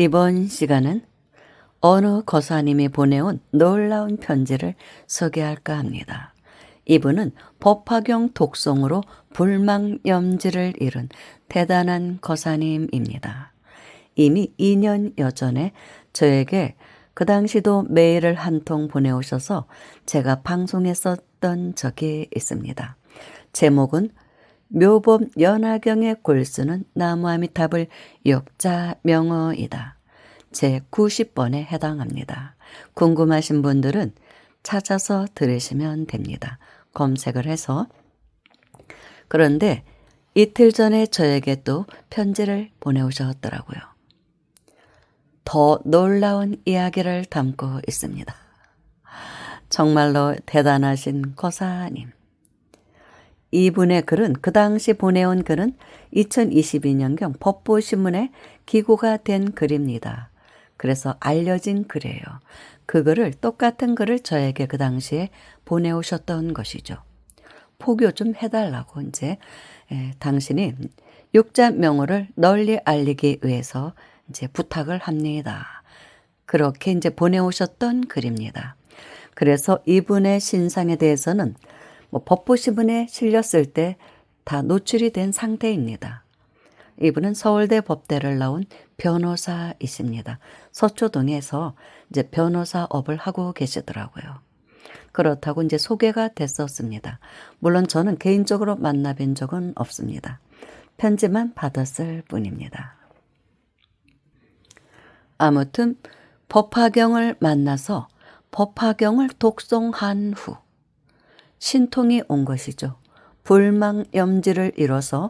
이번 시간은 어느 거사님이 보내온 놀라운 편지를 소개할까 합니다. 이분은 법화경 독송으로 불망염지를 이룬 대단한 거사님입니다. 이미 2년여 전에 저에게 그 당시도 메일을 한 통 보내오셔서 제가 방송에 썼던 적이 있습니다. 제목은 묘법 연화경의 골수는 나무아미타불 역자명어이다. 제 90번에 해당합니다. 궁금하신 분들은 찾아서 들으시면 됩니다. 검색을 해서. 그런데 이틀 전에 저에게 또 편지를 보내오셨더라고요. 더 놀라운 이야기를 담고 있습니다. 정말로 대단하신 거사님. 이분의 글은, 그 당시 보내온 글은 2022년경 법보신문에 기고가 된 글입니다. 그래서 알려진 글이에요. 그 글을, 똑같은 글을 저에게 그 당시에 보내오셨던 것이죠. 포교 좀 해달라고 이제 당신이 육자명호를 널리 알리기 위해서 이제 부탁을 합니다. 그렇게 이제 보내오셨던 글입니다. 그래서 이분의 신상에 대해서는 법보신문에 실렸을 때 다 노출이 된 상태입니다. 이분은 서울대 법대를 나온 변호사이십니다. 서초동에서 이제 변호사업을 하고 계시더라고요. 그렇다고 이제 소개가 됐었습니다. 물론 저는 개인적으로 만나뵌 적은 없습니다. 편지만 받았을 뿐입니다. 아무튼 법화경을 만나서 법화경을 독송한 후 신통이 온 것이죠. 불망염지를 이뤄서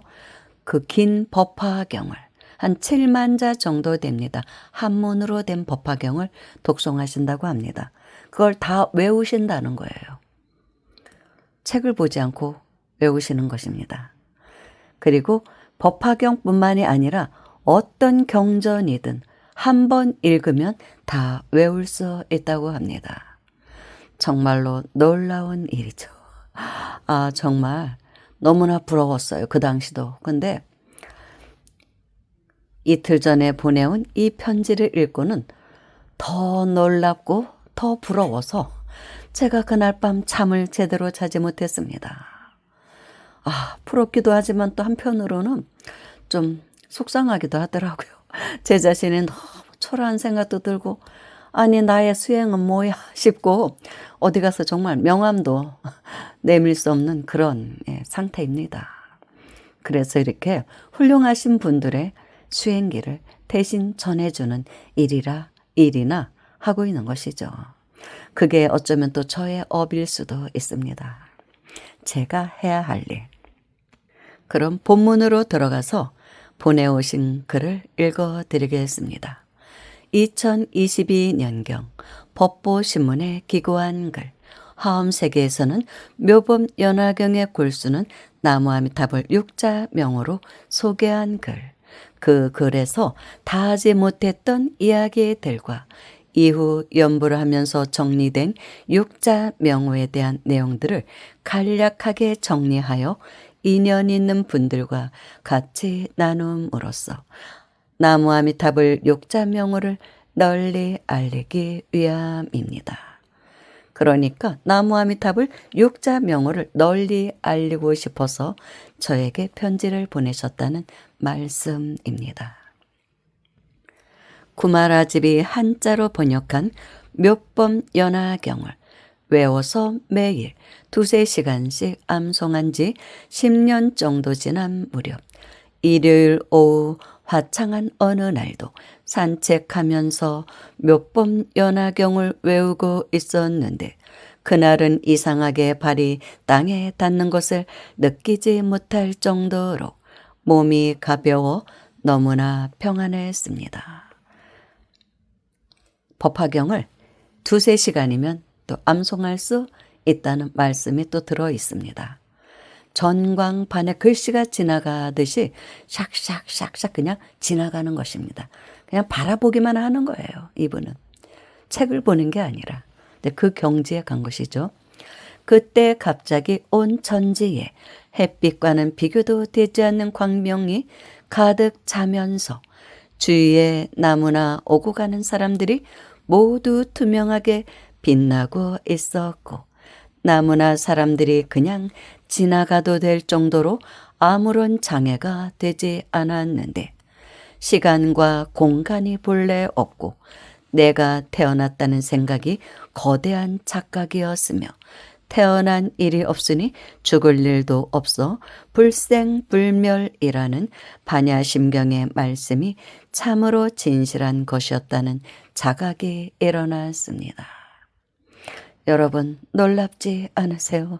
그 긴 법화경을 한 7만 자 정도 됩니다. 한문으로 된 법화경을 독송하신다고 합니다. 그걸 다 외우신다는 거예요. 책을 보지 않고 외우시는 것입니다. 그리고 법화경뿐만이 아니라 어떤 경전이든 한 번 읽으면 다 외울 수 있다고 합니다. 정말로 놀라운 일이죠. 정말 너무나 부러웠어요. 그 당시도. 근데 이틀 전에 보내온 이 편지를 읽고는 더 놀랍고 더 부러워서 제가 그날 밤 잠을 제대로 자지 못했습니다. 부럽기도 하지만 또 한편으로는 좀 속상하기도 하더라고요. 제 자신이 너무 초라한 생각도 들고, 아니 나의 수행은 뭐야 싶고 어디 가서 정말 명함도 내밀 수 없는 그런 상태입니다. 그래서 이렇게 훌륭하신 분들의 수행기를 대신 전해주는 일이나 하고 있는 것이죠. 그게 어쩌면 또 저의 업일 수도 있습니다. 제가 해야 할 일. 그럼 본문으로 들어가서 보내오신 글을 읽어드리겠습니다. 2022년경 법보신문에 기고한 글. 화엄세계에서는 묘법 연화경의 골수는 나무아미타불 육자명호로 소개한 글. 그 글에서 다 하지 못했던 이야기들과 이후 연구를 하면서 정리된 육자명호에 대한 내용들을 간략하게 정리하여 인연 있는 분들과 같이 나눔으로써 나무아미타불 육자명호를 널리 알리기 위함입니다. 그러니까 나무아미타불 육자명호를 널리 알리고 싶어서 저에게 편지를 보내셨다는 말씀입니다. 구마라집이 한자로 번역한 묘법 연화경을 외워서 매일 2~3시간씩 암송한 지 10년 정도 지난 무렵 일요일 오후 화창한 어느 날도 산책하면서 묘법 연화경을 외우고 있었는데 그날은 이상하게 발이 땅에 닿는 것을 느끼지 못할 정도로 몸이 가벼워 너무나 평안했습니다. 법화경을 2~3시간이면 또 암송할 수 있다는 말씀이 또 들어 있습니다. 전광판에 글씨가 지나가듯이 샥샥샥샥 그냥 지나가는 것입니다. 그냥 바라보기만 하는 거예요. 이분은. 책을 보는 게 아니라. 그 경지에 간 것이죠. 그때 갑자기 온 천지에 햇빛과는 비교도 되지 않는 광명이 가득 차면서 주위에 나무나 오고 가는 사람들이 모두 투명하게 빛나고 있었고 나무나 사람들이 그냥 지나가도 될 정도로 아무런 장애가 되지 않았는데 시간과 공간이 본래 없고 내가 태어났다는 생각이 거대한 착각이었으며 태어난 일이 없으니 죽을 일도 없어 불생불멸이라는 반야심경의 말씀이 참으로 진실한 것이었다는 자각이 일어났습니다. 여러분 놀랍지 않으세요?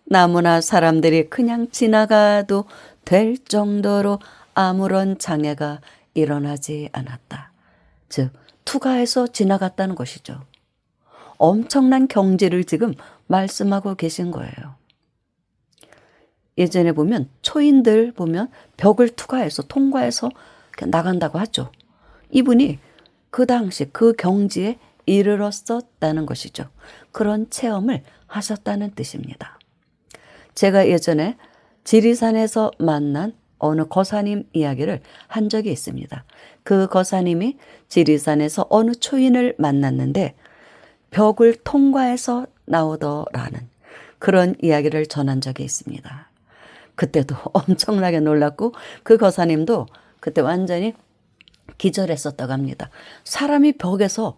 나무나 사람들이 그냥 지나가도 될 정도로 아무런 장애가 일어나지 않았다. 즉 투가해서 지나갔다는 것이죠. 엄청난 경지를 지금 말씀하고 계신 거예요. 예전에 보면 초인들 보면 벽을 투과해서 통과해서 나간다고 하죠. 이분이 그 당시 그 경지에 이르렀었다는 것이죠. 그런 체험을 하셨다는 뜻입니다. 제가 예전에 지리산에서 만난 어느 거사님 이야기를 한 적이 있습니다. 그 거사님이 지리산에서 어느 초인을 만났는데 벽을 통과해서 나오더라는 그런 이야기를 전한 적이 있습니다. 그때도 엄청나게 놀랐고 그 거사님도 그때 완전히 기절했었다고 합니다. 사람이 벽에서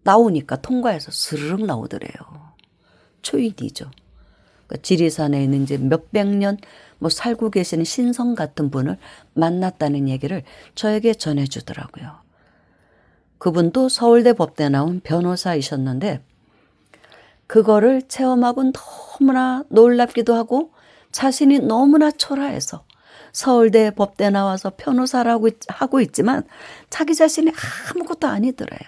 나오니까 통과해서 스르륵 나오더래요. 초인이죠. 그러니까 지리산에 있는 이제 몇백 년 살고 계시는 신성 같은 분을 만났다는 얘기를 저에게 전해주더라고요. 그분도 서울대 법대 나온 변호사이셨는데 그거를 체험하고 너무나 놀랍기도 하고 자신이 너무나 초라해서 서울대 법대 나와서 변호사라고 하고 있지만 자기 자신이 아무것도 아니더래요.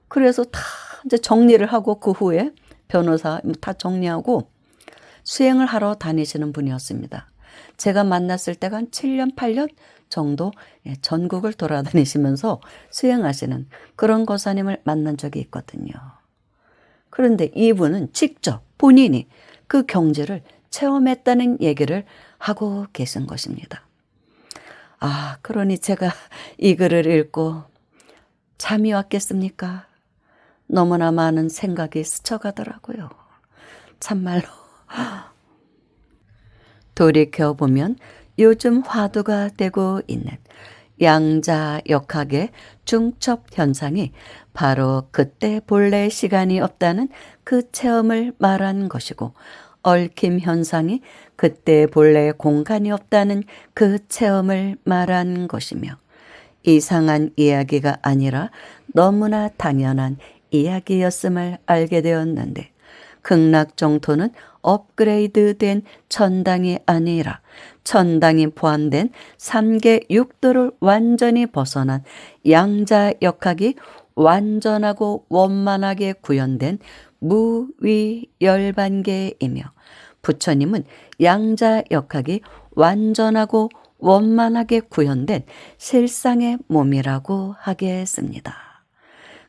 그래서 다 이제 정리를 하고 그 후에 변호사 다 정리하고 수행을 하러 다니시는 분이었습니다. 제가 만났을 때가 한 7년, 8년 정도 전국을 돌아다니시면서 수행하시는 그런 거사님을 만난 적이 있거든요. 그런데 이분은 직접 본인이 그 경지를 체험했다는 얘기를 하고 계신 것입니다. 그러니 제가 이 글을 읽고 잠이 왔겠습니까? 너무나 많은 생각이 스쳐가더라고요. 참말로. 돌이켜보면 요즘 화두가 되고 있는 양자역학의 중첩 현상이 바로 그때 본래 시간이 없다는 그 체험을 말한 것이고 얽힘 현상이 그때 본래 공간이 없다는 그 체험을 말한 것이며 이상한 이야기가 아니라 너무나 당연한 이야기였음을 알게 되었는데 극락정토는 업그레이드된 천당이 아니라 천당이 포함된 3계 6도를 완전히 벗어난 양자역학이 완전하고 원만하게 구현된 무위열반계이며 부처님은 양자역학이 완전하고 원만하게 구현된 실상의 몸이라고 하겠습니다.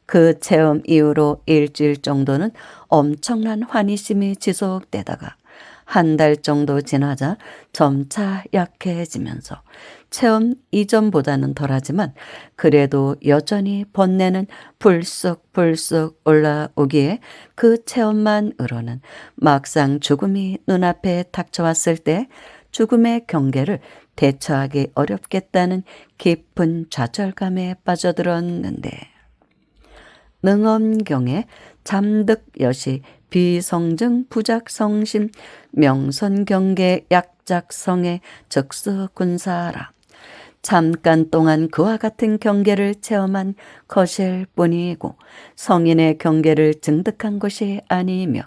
그 체험 이후로 일주일 정도는 엄청난 환희심이 지속되다가 한 달 정도 지나자 점차 약해지면서 체험 이전보다는 덜하지만 그래도 여전히 번뇌는 불쑥불쑥 올라오기에 그 체험만으로는 막상 죽음이 눈앞에 닥쳐왔을 때 죽음의 경계를 대처하기 어렵겠다는 깊은 좌절감에 빠져들었는데 능엄경에 잠득여시 비성증 부작성심 명선경계 약작성의 적수군사라. 잠깐 동안 그와 같은 경계를 체험한 것일 뿐이고 성인의 경계를 증득한 것이 아니며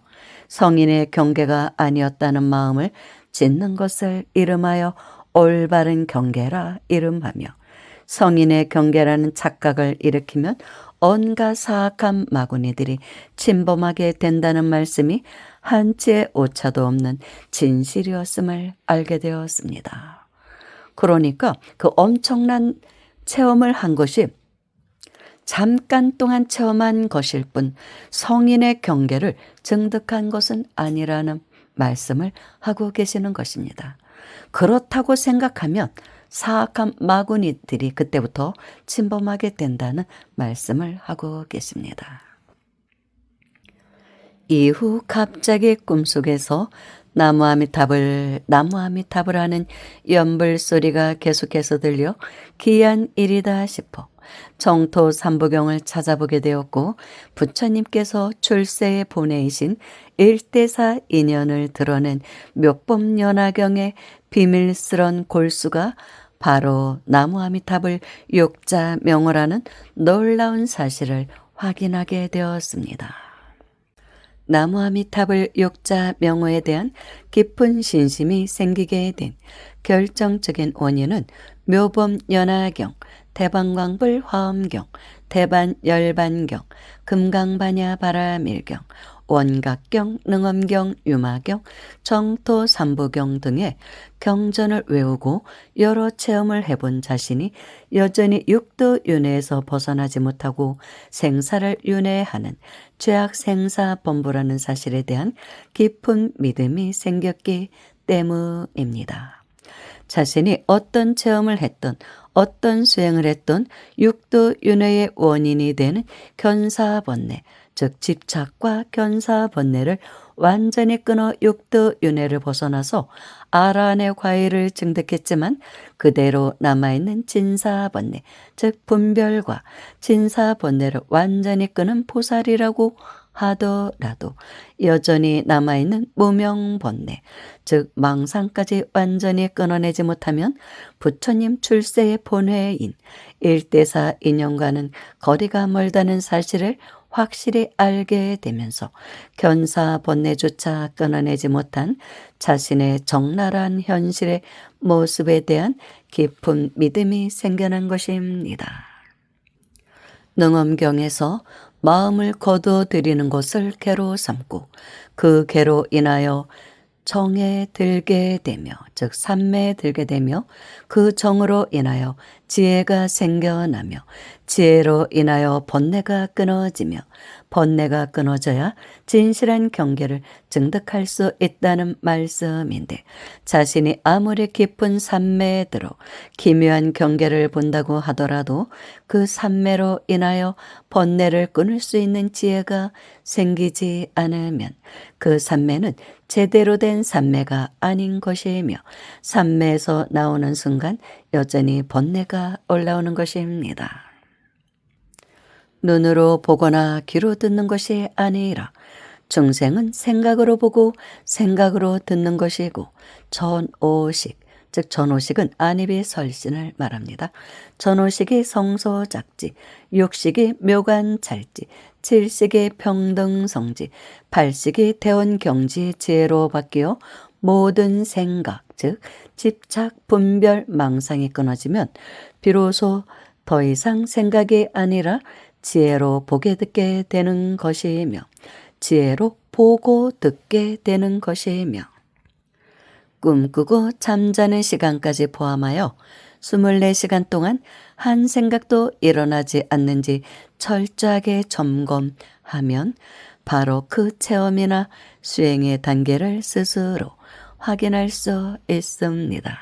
성인의 경계가 아니었다는 마음을 짓는 것을 이름하여 올바른 경계라 이름하며 성인의 경계라는 착각을 일으키면 온갖 사악한 마구니들이 침범하게 된다는 말씀이 한치의 오차도 없는 진실이었음을 알게 되었습니다. 그러니까 그 엄청난 체험을 한 것이 잠깐 동안 체험한 것일 뿐 성인의 경계를 증득한 것은 아니라는 말씀을 하고 계시는 것입니다. 그렇다고 생각하면 사악한 마구니들이 그때부터 침범하게 된다는 말씀을 하고 계십니다. 이후 갑자기 꿈속에서 나무아미탑을 하는 연불 소리가 계속해서 들려 기이한 일이다 싶어 정토 삼부경을 찾아보게 되었고, 부처님께서 출세에 보내이신 일대사 인연을 드러낸 묘법연화경의 비밀스런 골수가 바로 나무아미탑을 육자 명호라는 놀라운 사실을 확인하게 되었습니다. 나무아미탑을 육자 명호에 대한 깊은 신심이 생기게 된 결정적인 원인은 묘법연화경, 대방광불 화엄경, 대반열반경, 금강반야바라밀경, 원각경, 능엄경, 유마경, 정토삼부경 등의 경전을 외우고 여러 체험을 해본 자신이 여전히 육도윤회에서 벗어나지 못하고 생사를 윤회하는 죄악생사범부라는 사실에 대한 깊은 믿음이 생겼기 때문입니다. 자신이 어떤 체험을 했던, 어떤 수행을 했던 육도윤회의 원인이 되는 견사번뇌, 즉 집착과 견사번뇌를 완전히 끊어 육도윤회를 벗어나서 아라한의 과일을 증득했지만 그대로 남아있는 진사번뇌, 즉 분별과 진사번뇌를 완전히 끊은 보살이라고 하더라도 여전히 남아있는 무명번뇌, 즉 망상까지 완전히 끊어내지 못하면 부처님 출세의 본회인 일대사 인연과는 거리가 멀다는 사실을 확실히 알게 되면서 견사번뇌조차 끊어내지 못한 자신의 적나라한 현실의 모습에 대한 깊은 믿음이 생겨난 것입니다. 능엄경에서 마음을 거둬들이는 것을 개로 삼고 그 개로 인하여 정에 들게 되며, 즉 삼매에 들게 되며, 그 정으로 인하여 지혜가 생겨나며, 지혜로 인하여 번뇌가 끊어지며, 번뇌가 끊어져야 진실한 경계를 증득할 수 있다는 말씀인데, 자신이 아무리 깊은 삼매에 들어 기묘한 경계를 본다고 하더라도 그 삼매로 인하여 번뇌를 끊을 수 있는 지혜가 생기지 않으면 그 삼매는 제대로 된 삼매가 아닌 것이며, 삼매에서 나오는 순간 여전히 번뇌가 올라오는 것입니다. 눈으로 보거나 귀로 듣는 것이 아니라 중생은 생각으로 보고 생각으로 듣는 것이고, 전오식, 즉 전오식은 안입이 설신을 말합니다. 전오식이 성소작지, 육식이 묘관찰지, 칠식이 평등성지, 팔식이 대원경지 지혜로 바뀌어 모든 생각, 즉 집착, 분별, 망상이 끊어지면 비로소 더 이상 생각이 아니라 지혜로 보게 듣게 되는 것이며, 지혜로 보고 듣게 되는 것이며, 꿈꾸고 잠자는 시간까지 포함하여 24시간 동안 한 생각도 일어나지 않는지 철저하게 점검하면 바로 그 체험이나 수행의 단계를 스스로 확인할 수 있습니다.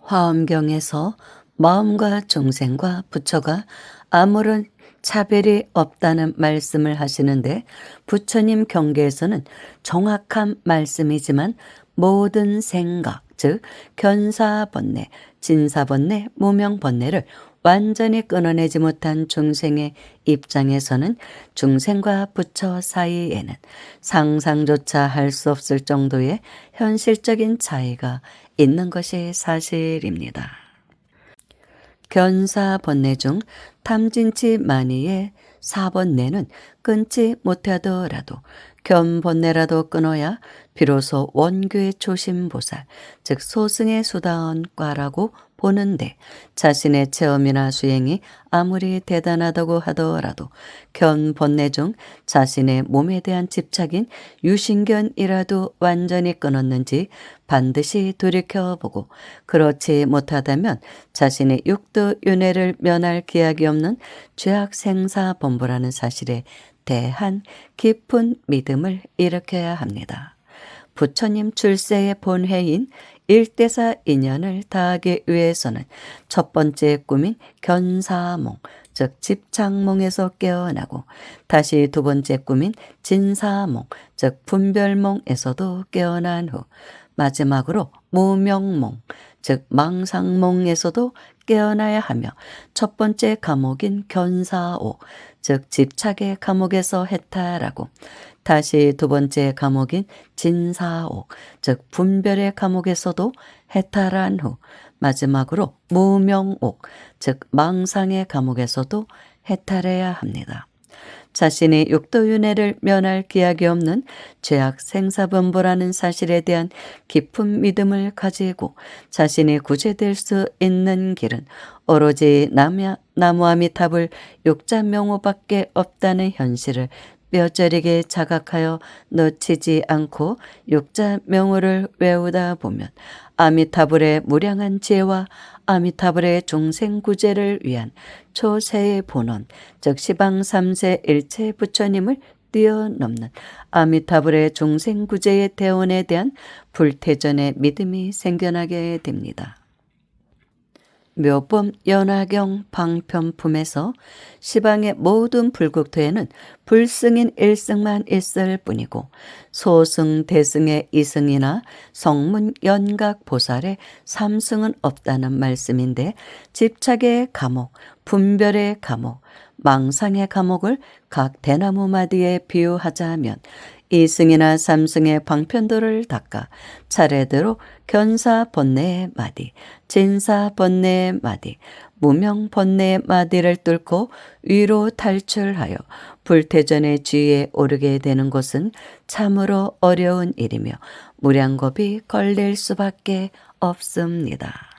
화엄경에서 마음과 중생과 부처가 아무런 차별이 없다는 말씀을 하시는데, 부처님 경계에서는 정확한 말씀이지만 모든 생각, 즉 견사번뇌, 진사번뇌, 무명번뇌를 완전히 끊어내지 못한 중생의 입장에서는 중생과 부처 사이에는 상상조차 할 수 없을 정도의 현실적인 차이가 있는 것이 사실입니다. 견사번뇌 중 탐진치 만이의 사번뇌는 끊지 못하더라도 견번뇌라도 끊어야 비로소 원규의 초심보살, 즉 소승의 수다원과라고 보는데, 자신의 체험이나 수행이 아무리 대단하다고 하더라도 견번뇌 중 자신의 몸에 대한 집착인 유신견이라도 완전히 끊었는지 반드시 돌이켜보고, 그렇지 못하다면 자신의 육도윤회를 면할 기약이 없는 죄악생사범부라는 사실에 대한 깊은 믿음을 일으켜야 합니다. 부처님 출세의 본회인 일대사 인연을 다하기 위해서는 첫 번째 꿈인 견사몽, 즉 집착몽에서 깨어나고 다시 두 번째 꿈인 진사몽, 즉 분별몽에서도 깨어난 후 마지막으로 무명몽, 즉 망상몽에서도 깨어나야 하며 첫 번째 감옥인 견사오, 즉 집착의 감옥에서 해탈하고 다시 두 번째 감옥인 진사오, 즉 분별의 감옥에서도 해탈한 후 마지막으로 무명옥, 즉 망상의 감옥에서도 해탈해야 합니다. 자신이 육도윤회를 면할 기약이 없는 죄악 생사분부라는 사실에 대한 깊은 믿음을 가지고 자신이 구제될 수 있는 길은 오로지 나무아미탑을 육자명호밖에 없다는 현실을 뼈저리게 자각하여 놓치지 않고 육자명호를 외우다 보면 아미타불의 무량한 지혜와 아미타불의 중생구제를 위한 초세의 본원, 즉 시방 삼세 일체 부처님을 뛰어넘는 아미타불의 중생구제의 대원에 대한 불태전의 믿음이 생겨나게 됩니다. 묘법 연화경 방편품에서 시방의 모든 불국토에는 불승인 1승만 있을 뿐이고 소승 대승의 2승이나 성문 연각 보살의 3승은 없다는 말씀인데 집착의 감옥, 분별의 감옥, 망상의 감옥을 각 대나무 마디에 비유하자면 2승이나 3승의 방편도를 닦아 차례대로 견사 번뇌의 마디, 진사 번뇌의 마디, 무명 번뇌의 마디를 뚫고 위로 탈출하여 불태전의 지위에 오르게 되는 것은 참으로 어려운 일이며 무량겁이 걸릴 수밖에 없습니다.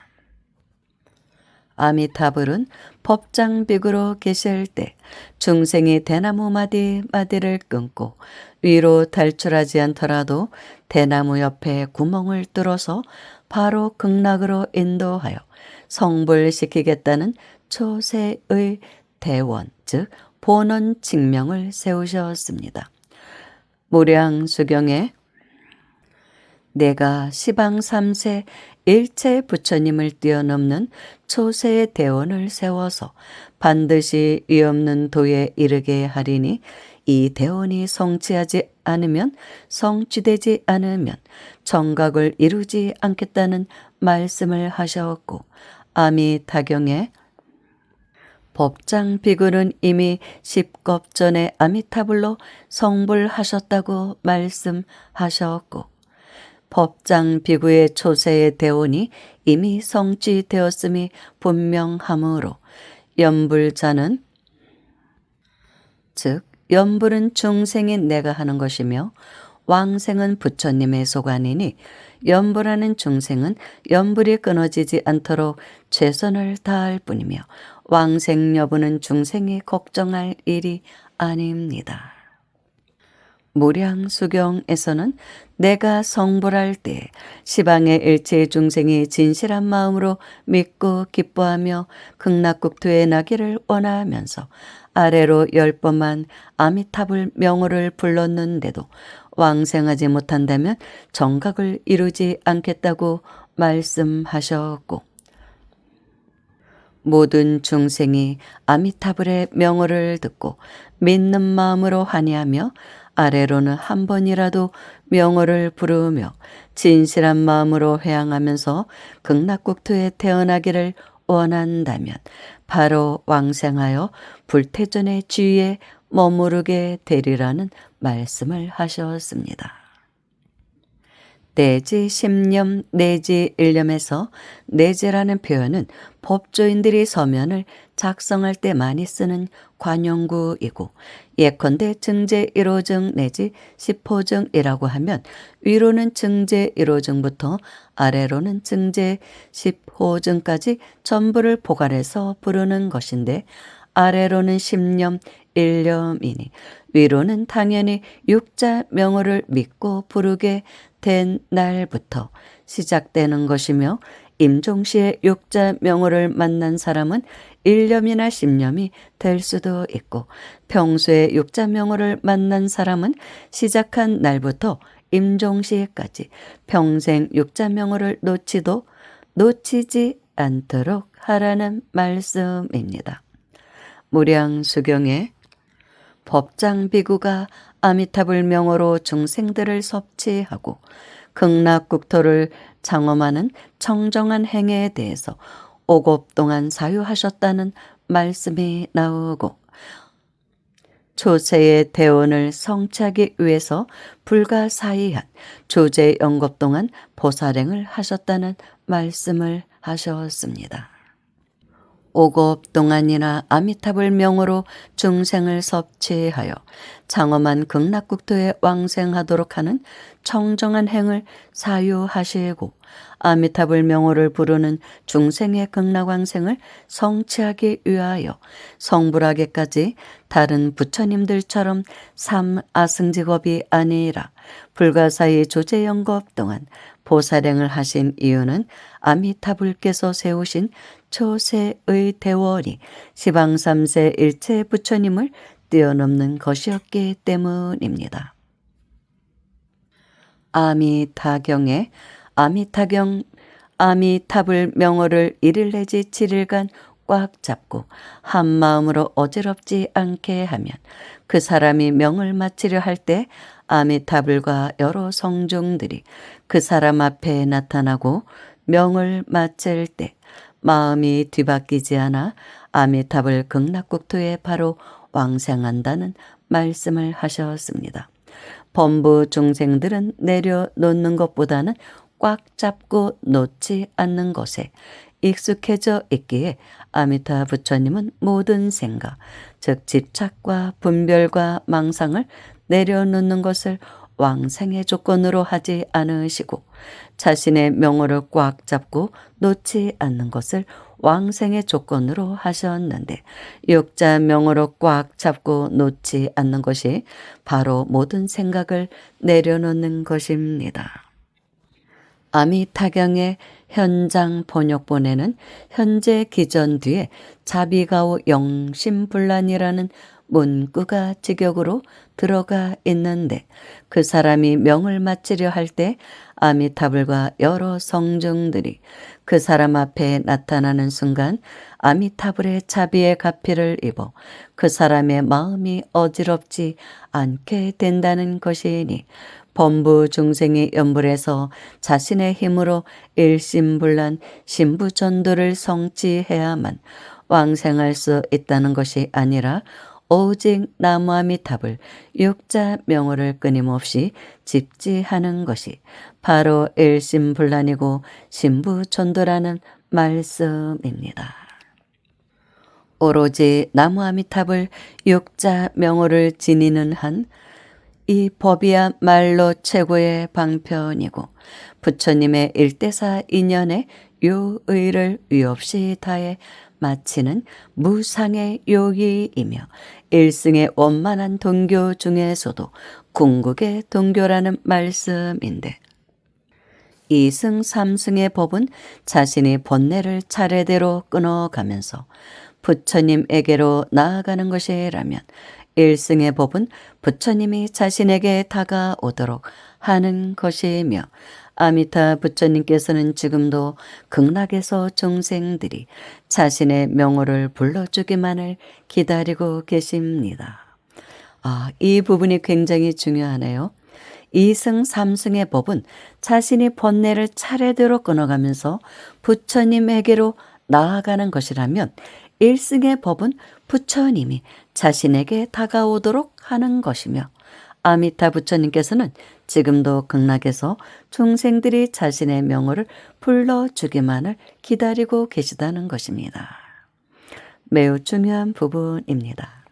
아미타불은 법장빅으로 계실 때 중생이 대나무 마디를 끊고 위로 탈출하지 않더라도 대나무 옆에 구멍을 뚫어서 바로 극락으로 인도하여 성불시키겠다는 초세의 대원, 즉 본원 칙명을 세우셨습니다. 무량수경에 내가 시방 삼세 일체 부처님을 뛰어넘는 초세의 대원을 세워서 반드시 위없는 도에 이르게 하리니 이 대원이 성취되지 않으면 정각을 이루지 않겠다는 말씀을 하셨고 아미타경에 법장 비구는 이미 10겁 전에 아미타불로 성불하셨다고 말씀하셨고 법장 비구의 초세의 대원이 이미 성취되었음이 분명하므로 연불자는 즉 연불은 중생인 내가 하는 것이며 왕생은 부처님의 소관이니 연불하는 중생은 연불이 끊어지지 않도록 최선을 다할 뿐이며 왕생 여부는 중생이 걱정할 일이 아닙니다. 무량수경에서는 내가 성불할 때 시방의 일체 중생이 진실한 마음으로 믿고 기뻐하며 극락국토에 나기를 원하면서 아래로 10번만 아미타불 명호를 불렀는데도 왕생하지 못한다면 정각을 이루지 않겠다고 말씀하셨고 모든 중생이 아미타불의 명호를 듣고 믿는 마음으로 환희하며 아래로는 한 번이라도 명호를 부르며 진실한 마음으로 회향하면서 극락국토에 태어나기를 원한다면 바로 왕생하여 불태전의 지위에 머무르게 되리라는 말씀을 하셨습니다. 내지 10념 내지 1념에서 내지라는 표현은 법조인들이 서면을 작성할 때 많이 쓰는 관용구이고 예컨대 증제 1호증 내지 10호증이라고 하면 위로는 증제 1호증부터 아래로는 증제 10호증까지 전부를 포괄해서 부르는 것인데 아래로는 10념 1념이니 위로는 당연히 육자 명호를 믿고 부르게 된 날부터 시작되는 것이며 임종시에 육자 명호를 만난 사람은 1념이나 10념이 될 수도 있고 평소에 육자 명호를 만난 사람은 시작한 날부터 임종시까지 평생 육자명호를 놓치도 놓치지 않도록 하라는 말씀입니다. 무량수경에 법장비구가 아미타불 명호로 중생들을 섭취하고 극락국토를 장엄하는 청정한 행에 대해서 5급 동안 사유하셨다는 말씀이 나오고, 조세의 대원을 성취하기 위해서 불가사의한 조제 영급 동안 보살행을 하셨다는 말씀을 하셨습니다. 5급 동안이나 아미타불 명호로 중생을 섭취하여 장엄한 극락국토에 왕생하도록 하는 청정한 행을 사유하시고 아미타불 명호를 부르는 중생의 극락왕생을 성취하기 위하여 성불하게까지 다른 부처님들처럼 삼아승직업이 아니라 불가사의 조제영급 동안 보살행을 하신 이유는 아미타불께서 세우신 초세의 대원이 시방삼세 일체 부처님을 뛰어넘는 것이었기 때문입니다. 아미타경에 아미타불 명호를 1일 내지 7일간 꽉 잡고 한 마음으로 어지럽지 않게 하면 그 사람이 명을 마치려 할 때 아미타불과 여러 성중들이 그 사람 앞에 나타나고 명을 마칠 때 마음이 뒤바뀌지 않아 아미타불 극락국토에 바로 왕생한다는 말씀을 하셨습니다. 범부 중생들은 내려놓는 것보다는 꽉 잡고 놓지 않는 것에 익숙해져 있기에 아미타 부처님은 모든 생각, 즉 집착과 분별과 망상을 내려놓는 것을 왕생의 조건으로 하지 않으시고 자신의 명호를 꽉 잡고 놓지 않는 것을 왕생의 조건으로 하셨는데, 육자 명호로 꽉 잡고 놓지 않는 것이 바로 모든 생각을 내려놓는 것입니다. 아미타경의 현장 번역본에는 현재 기전 뒤에 자비가오 영심불란이라는 문구가 직역으로 들어가 있는데, 그 사람이 명을 마치려 할 때 아미타불과 여러 성중들이 그 사람 앞에 나타나는 순간 아미타불의 자비의 가피를 입어 그 사람의 마음이 어지럽지 않게 된다는 것이니, 범부 중생이 연불해서 자신의 힘으로 일심불란 신부전도를 성취해야만 왕생할 수 있다는 것이 아니라 오직 나무아미타불 육자 명호를 끊임없이 집지하는 것이 바로 일심불란이고 신부전도라는 말씀입니다. 오로지 나무아미타불 육자 명호를 지니는 한 이 법이야말로 최고의 방편이고 부처님의 일대사 인연의 요의를 위없이 다해 마치는 무상의 요의이며 일승의 원만한 동교 중에서도 궁극의 동교라는 말씀인데, 2승 3승의 법은 자신이 번뇌를 차례대로 끊어가면서 부처님에게로 나아가는 것이라면, 1승의 법은 부처님이 자신에게 다가오도록 하는 것이며, 아미타 부처님께서는 지금도 극락에서 중생들이 자신의 명호를 불러주기만을 기다리고 계십니다. 이 부분이 굉장히 중요하네요. 2승 3승의 법은 자신이 번뇌를 차례대로 끊어가면서 부처님에게로 나아가는 것이라면, 1승의 법은 부처님이 자신에게 다가오도록 하는 것이며, 아미타 부처님께서는 지금도 극락에서 중생들이 자신의 명호를 불러주기만을 기다리고 계시다는 것입니다. 매우 중요한 부분입니다.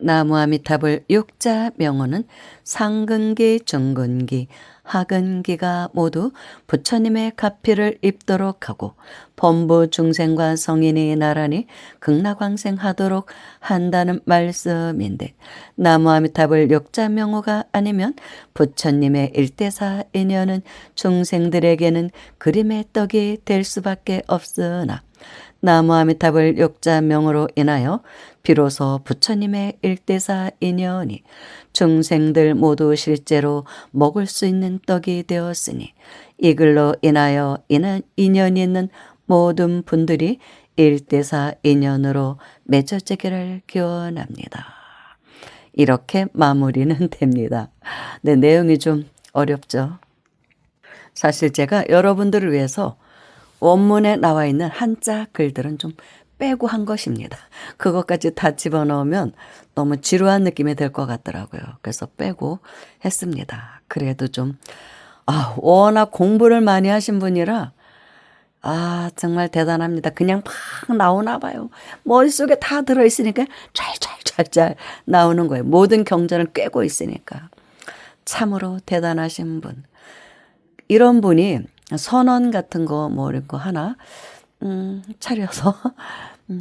나무아미타불 육자 명호는 상근기, 중근기, 하근기가 모두 부처님의 가피를 입도록 하고 범부 중생과 성인이 나란히 극락왕생하도록 한다는 말씀인데, 나무아미타불 육자 명호가 아니면 부처님의 일대사 인연은 중생들에게는 그림의 떡이 될 수밖에 없으나 나무아미탑을 육자명으로 인하여 비로소 부처님의 일대사 인연이 중생들 모두 실제로 먹을 수 있는 떡이 되었으니 이 글로 인하여 인연이 있는 모든 분들이 일대사 인연으로 맺어지기를 기원합니다. 이렇게 마무리는 됩니다. 네, 내용이 좀 어렵죠. 사실 제가 여러분들을 위해서 원문에 나와 있는 한자 글들은 좀 빼고 한 것입니다. 그것까지 다 집어넣으면 너무 지루한 느낌이 들 것 같더라고요. 그래서 빼고 했습니다. 그래도 좀, 워낙 공부를 많이 하신 분이라, 정말 대단합니다. 그냥 막 나오나 봐요. 머릿속에 다 들어있으니까 잘 나오는 거예요. 모든 경전을 꿰고 있으니까. 참으로 대단하신 분. 이런 분이 선언 같은 거 뭐 이런 거 하나 차려서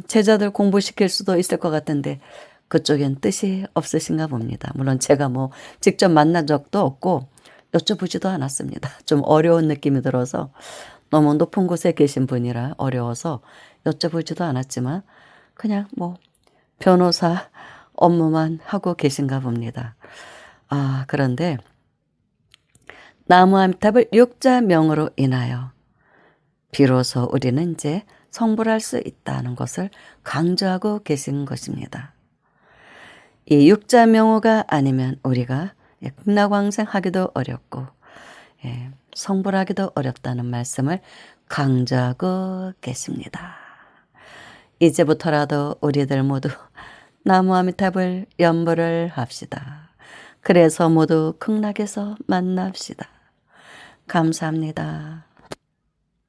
제자들 공부시킬 수도 있을 것 같은데 그쪽엔 뜻이 없으신가 봅니다. 물론 제가 뭐 직접 만난 적도 없고 여쭤보지도 않았습니다. 좀 어려운 느낌이 들어서 너무 높은 곳에 계신 분이라 어려워서 여쭤보지도 않았지만 그냥 뭐 변호사 업무만 하고 계신가 봅니다. 그런데 나무아미탑을 육자명으로 인하여 비로소 우리는 이제 성불할 수 있다는 것을 강조하고 계신 것입니다. 이 육자명호가 아니면 우리가 극락왕생하기도 어렵고 성불하기도 어렵다는 말씀을 강조하고 계십니다. 이제부터라도 우리들 모두 나무아미탑을 염불을 합시다. 그래서 모두 극락에서 만납시다. 감사합니다.